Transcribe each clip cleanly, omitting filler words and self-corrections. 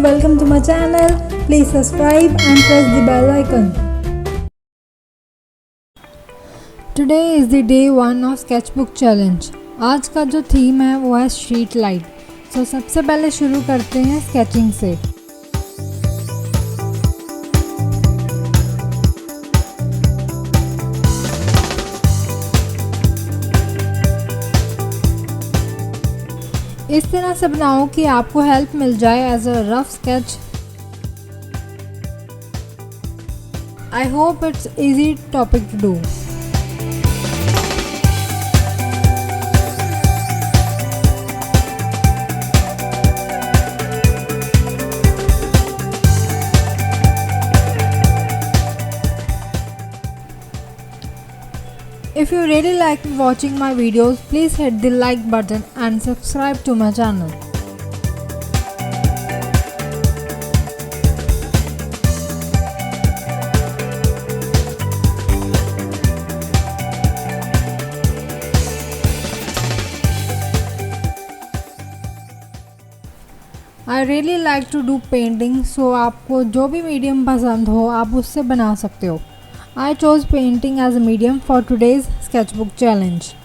welcome to my channel. Please subscribe and press the bell icon. Today is the day 1 of Sketchbook Challenge. आज का जो theme है वो है street light. तो सबसे पहले शुरू करते हैं स्केचिंग से. इस तरह से बनाओ कि आपको हेल्प मिल जाए as a rough sketch. I hope it's easy topic to do. If you really like watching my videos, please hit the like button and subscribe to my channel. I really like to do painting, so आपको जो भी medium पसंद हो आप उससे बना सकते हो. I chose painting as a medium for today's sketchbook challenge.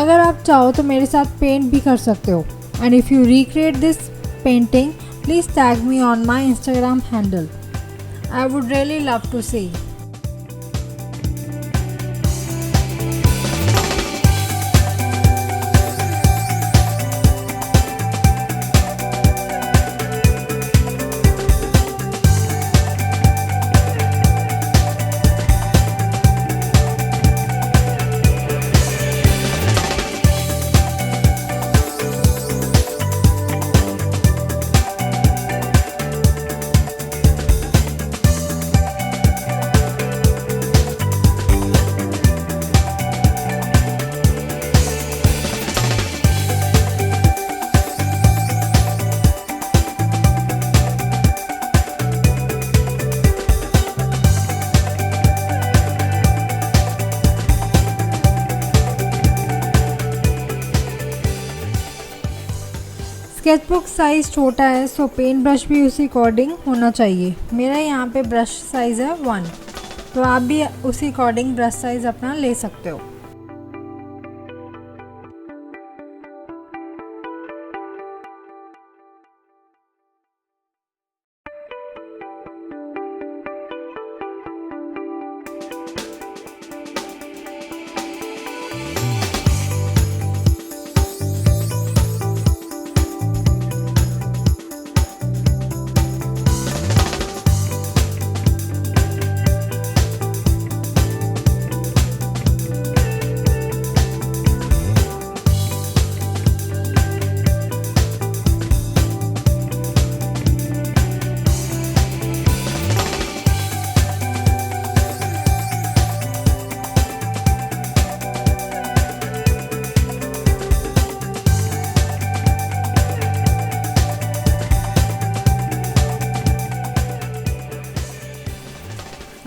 अगर आप चाहो तो मेरे साथ पेंट भी कर सकते हो. And if you recreate this painting please tag me on my Instagram handle. I would really love to see. Sketchbook size छोटा है सो पेंट ब्रश भी उसी अकॉर्डिंग होना चाहिए. मेरा यहाँ पे ब्रश साइज़ है 1, तो आप भी उसी अकॉर्डिंग ब्रश साइज़ अपना ले सकते हो.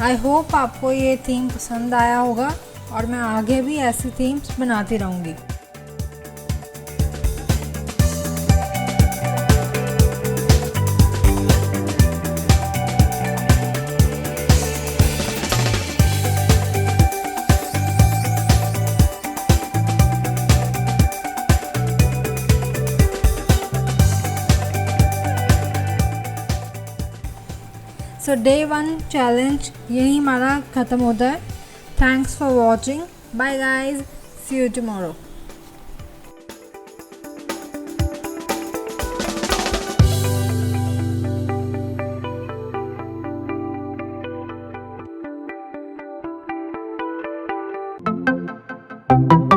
आई होप आपको ये थीम पसंद आया होगा और मैं आगे भी ऐसी थीम्स बनाती रहूँगी. सो डे 1 चैलेंज यही हमारा ख़त्म होता है. Thanks for watching. Bye guys. See you tomorrow. you.